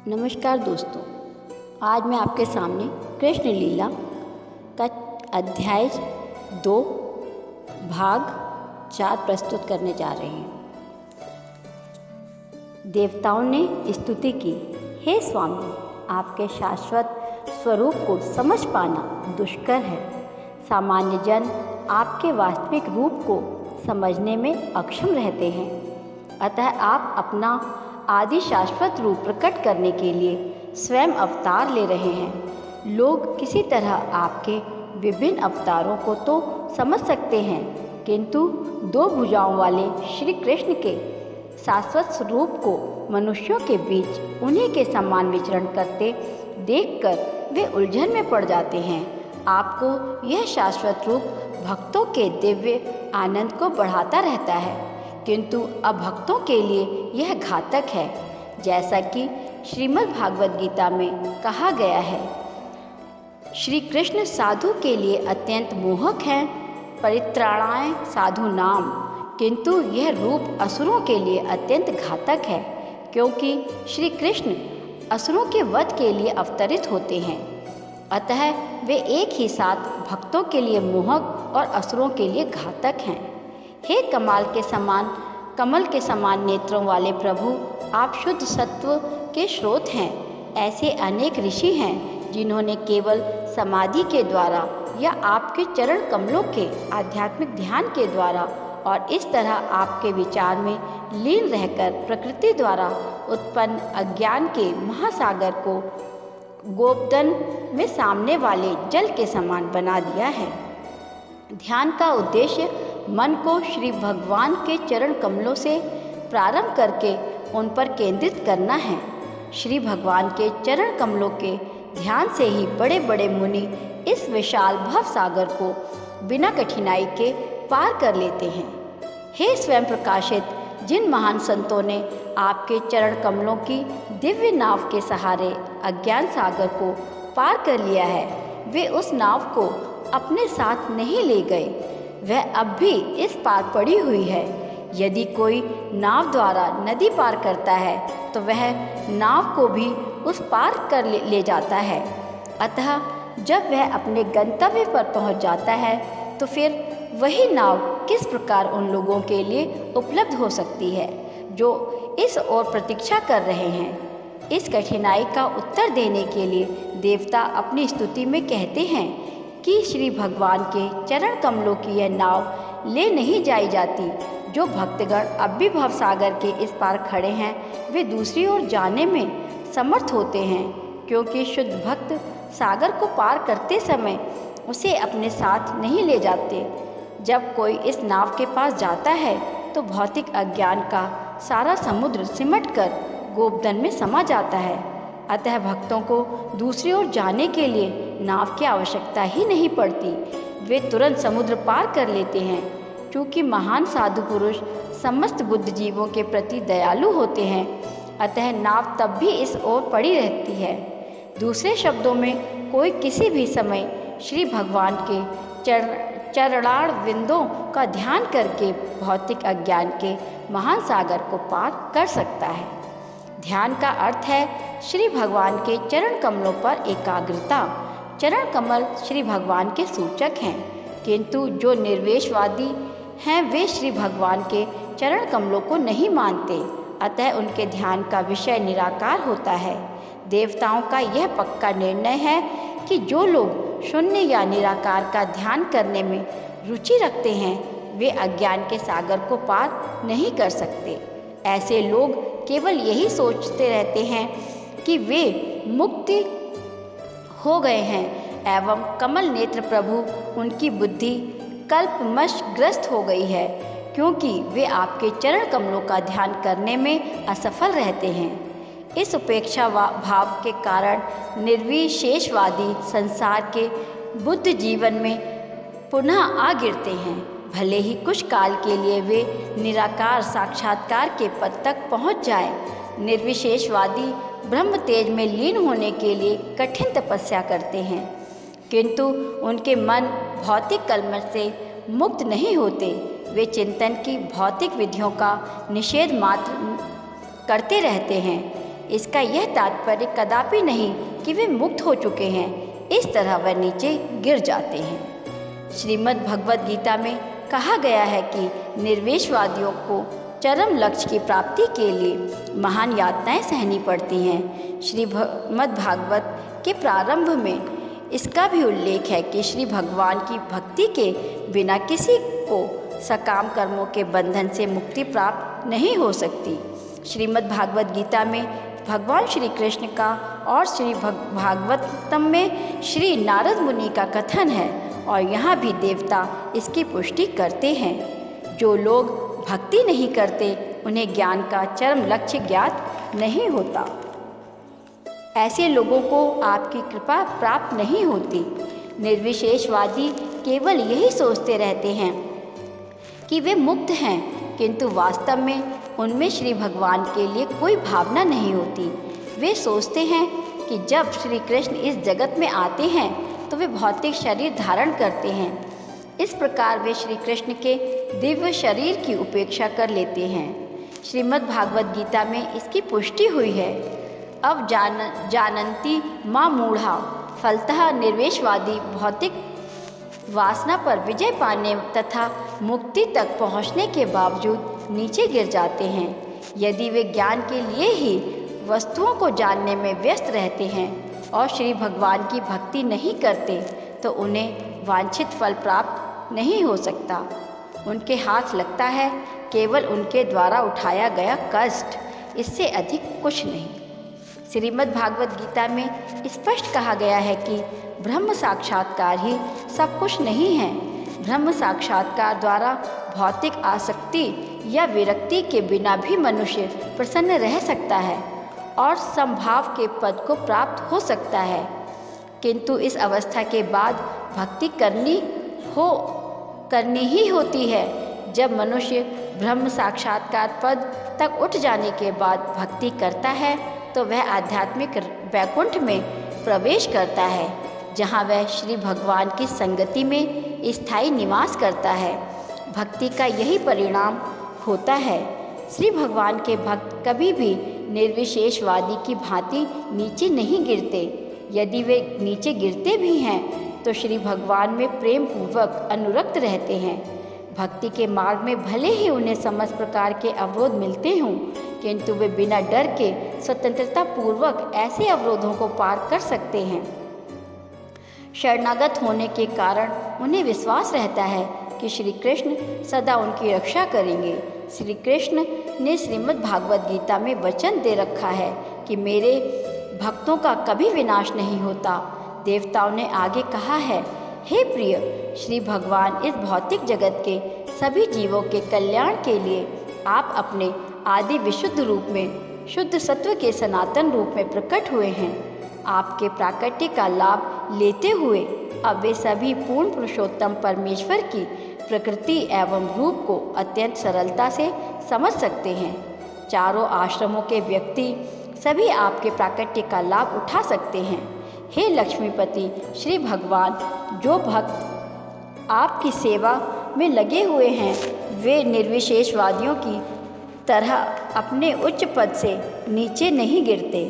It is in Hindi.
नमस्कार दोस्तों, आज मैं आपके सामने कृष्ण लीला का अध्याय 2 भाग 4 प्रस्तुत करने जा रहे हैं। देवताओं ने स्तुति की, हे स्वामी, आपके शाश्वत स्वरूप को समझ पाना दुष्कर है। सामान्य जन आपके वास्तविक रूप को समझने में अक्षम रहते हैं, अतः आप अपना आदि शाश्वत रूप प्रकट करने के लिए स्वयं अवतार ले रहे हैं। लोग किसी तरह आपके विभिन्न अवतारों को तो समझ सकते हैं, किंतु 2 भुजाओं वाले श्री कृष्ण के शाश्वत स्वरूप को मनुष्यों के बीच उन्हीं के समान विचरण करते देखकर वे उलझन में पड़ जाते हैं। आपको यह शाश्वत रूप भक्तों के दिव्य आनंद को बढ़ाता रहता है, किंतु अभक्तों के लिए यह घातक है। जैसा कि श्रीमद् भागवत गीता में कहा गया है, श्री कृष्ण साधु के लिए अत्यंत मोहक हैं, परित्राणाय साधु नाम, किंतु यह रूप असुरों के लिए अत्यंत घातक है, क्योंकि श्री कृष्ण असुरों के वध के लिए अवतरित होते हैं। अतः वे एक ही साथ भक्तों के लिए मोहक और असुरों के लिए घातक हैं। हे कमल के समान नेत्रों वाले प्रभु, आप शुद्ध सत्व के स्रोत हैं। ऐसे अनेक ऋषि हैं जिन्होंने केवल समाधि के द्वारा या आपके चरण कमलों के आध्यात्मिक ध्यान के द्वारा और इस तरह आपके विचार में लीन रहकर प्रकृति द्वारा उत्पन्न अज्ञान के महासागर को गोवर्धन में सामने वाले जल के समान बना दिया है। ध्यान का उद्देश्य मन को श्री भगवान के चरण कमलों से प्रारंभ करके उन पर केंद्रित करना है। श्री भगवान के चरण कमलों के ध्यान से ही बड़े बड़े मुनि इस विशाल भव सागर को बिना कठिनाई के पार कर लेते हैं। हे स्वयं प्रकाशित, जिन महान संतों ने आपके चरण कमलों की दिव्य नाव के सहारे अज्ञान सागर को पार कर लिया है, वे उस नाव को अपने साथ नहीं ले गए, वह अब भी इस पार पड़ी हुई है। यदि कोई नाव द्वारा नदी पार करता है तो वह नाव को भी उस पार कर ले जाता है। अतः जब वह अपने गंतव्य पर पहुंच जाता है तो फिर वही नाव किस प्रकार उन लोगों के लिए उपलब्ध हो सकती है जो इस ओर प्रतीक्षा कर रहे हैं। इस कठिनाई का उत्तर देने के लिए देवता अपनी स्तुति में कहते हैं कि श्री भगवान के चरण कमलों की यह नाव ले नहीं जाई जाती। जो भक्तगण अब भी भवसागर के इस पार खड़े हैं, वे दूसरी ओर जाने में समर्थ होते हैं, क्योंकि शुद्ध भक्त सागर को पार करते समय उसे अपने साथ नहीं ले जाते। जब कोई इस नाव के पास जाता है तो भौतिक अज्ञान का सारा समुद्र सिमटकर गोवर्धन में समा जाता है। अतः भक्तों को दूसरी ओर जाने के लिए नाव की आवश्यकता ही नहीं पड़ती, वे तुरंत समुद्र पार कर लेते हैं। क्योंकि महान साधु पुरुष समस्त बुद्ध जीवों के प्रति दयालु होते हैं, अतः नाव तब भी इस ओर पड़ी रहती है। दूसरे शब्दों में, कोई किसी भी समय श्री भगवान के चरणार विंदों का ध्यान करके भौतिक अज्ञान के महान सागर को पार कर सकता है। ध्यान का अर्थ है श्री भगवान के चरण कमलों पर एकाग्रता। चरण कमल श्री भगवान के सूचक हैं, किंतु जो निर्वेशवादी हैं वे श्री भगवान के चरण कमलों को नहीं मानते, अतः उनके ध्यान का विषय निराकार होता है। देवताओं का यह पक्का निर्णय है कि जो लोग शून्य या निराकार का ध्यान करने में रुचि रखते हैं, वे अज्ञान के सागर को पार नहीं कर सकते। ऐसे लोग केवल यही सोचते रहते हैं कि वे मुक्ति हो गए हैं, एवं कमल नेत्र प्रभु उनकी बुद्धि कल्पवश हो गई है, क्योंकि वे आपके चरण कमलों का ध्यान करने में असफल रहते हैं। इस उपेक्षा भाव के कारण निर्विशेषवादी संसार के बुद्ध जीवन में पुनः आ गिरते हैं। भले ही कुछ काल के लिए वे निराकार साक्षात्कार के पद तक पहुँच जाए, निर्विशेषवादी ब्रह्म तेज में लीन होने के लिए कठिन तपस्या करते हैं, किंतु उनके मन भौतिक कलमश से मुक्त नहीं होते। वे चिंतन की भौतिक विधियों का निषेध मात्र करते रहते हैं। इसका यह तात्पर्य कदापि नहीं कि वे मुक्त हो चुके हैं, इस तरह वह नीचे गिर जाते हैं। श्रीमद् भगवद गीता में कहा गया है कि निर्विशेषवादियों को चरम लक्ष्य की प्राप्ति के लिए महान यातनाएं सहनी पड़ती हैं। श्रीमद् भागवत के प्रारंभ में इसका भी उल्लेख है कि श्री भगवान की भक्ति के बिना किसी को सकाम कर्मों के बंधन से मुक्ति प्राप्त नहीं हो सकती। श्रीमद् भागवत गीता में भगवान श्री कृष्ण का और श्री भागवतम में श्री नारद मुनि का कथन है और यहाँ भी देवता इसकी पुष्टि करते हैं। जो लोग भक्ति नहीं करते उन्हें ज्ञान का चरम लक्ष्य ज्ञात नहीं होता। ऐसे लोगों को आपकी कृपा प्राप्त नहीं होती। निर्विशेषवादी केवल यही सोचते रहते हैं कि वे मुक्त हैं, किंतु वास्तव में उनमें श्री भगवान के लिए कोई भावना नहीं होती। वे सोचते हैं कि जब श्री कृष्ण इस जगत में आते हैं तो वे भौतिक शरीर धारण करते हैं। इस प्रकार वे श्री कृष्ण के दिव्य शरीर की उपेक्षा कर लेते हैं। श्रीमद् भागवत गीता में इसकी पुष्टि हुई है। अब जानन्ति मां मूढ़ा फलतः निर्विशेषवादी भौतिक वासना पर विजय पाने तथा मुक्ति तक पहुँचने के बावजूद नीचे गिर जाते हैं। यदि वे ज्ञान के लिए ही वस्तुओं को जानने में व्यस्त रहते हैं और श्री भगवान की भक्ति नहीं करते तो उन्हें वांछित फल प्राप्त नहीं हो सकता। उनके हाथ लगता है केवल उनके द्वारा उठाया गया कष्ट, इससे अधिक कुछ नहीं। श्रीमद् भागवत गीता में स्पष्ट कहा गया है कि ब्रह्म साक्षात्कार ही सब कुछ नहीं है। ब्रह्म साक्षात्कार द्वारा भौतिक आसक्ति या विरक्ति के बिना भी मनुष्य प्रसन्न रह सकता है और संभाव के पद को प्राप्त हो सकता है, किंतु इस अवस्था के बाद भक्ति करनी ही होती है। जब मनुष्य ब्रह्म साक्षात्कार पद तक उठ जाने के बाद भक्ति करता है तो वह आध्यात्मिक वैकुंठ में प्रवेश करता है, जहाँ वह श्री भगवान की संगति में स्थायी निवास करता है। भक्ति का यही परिणाम होता है। श्री भगवान के भक्त कभी भी निर्विशेषवादी की भांति नीचे नहीं गिरते। यदि वे नीचे गिरते भी हैं तो श्री भगवान में प्रेम पूर्वक अनुरक्त रहते हैं। भक्ति के मार्ग में भले ही उन्हें समस्त प्रकार के अवरोध मिलते हों, किंतु वे बिना डर के स्वतंत्रता पूर्वक ऐसे अवरोधों को पार कर सकते हैं। शरणागत होने के कारण उन्हें विश्वास रहता है कि श्री कृष्ण सदा उनकी रक्षा करेंगे। श्री कृष्ण ने श्रीमद् भागवत गीता में वचन दे रखा है कि मेरे भक्तों का कभी विनाश नहीं होता। देवताओं ने आगे कहा है, हे प्रिय श्री भगवान, इस भौतिक जगत के सभी जीवों के कल्याण के लिए आप अपने आदि विशुद्ध रूप में शुद्ध सत्व के सनातन रूप में प्रकट हुए हैं। आपके प्राकट्य का लाभ लेते हुए अब वे सभी पूर्ण पुरुषोत्तम परमेश्वर की प्रकृति एवं रूप को अत्यंत सरलता से समझ सकते हैं। चारों आश्रमों के व्यक्ति सभी आपके प्राकट्य का लाभ उठा सकते हैं। हे लक्ष्मीपति श्री भगवान, जो भक्त आपकी सेवा में लगे हुए हैं वे निर्विशेषवादियों की तरह अपने उच्च पद से नीचे नहीं गिरते।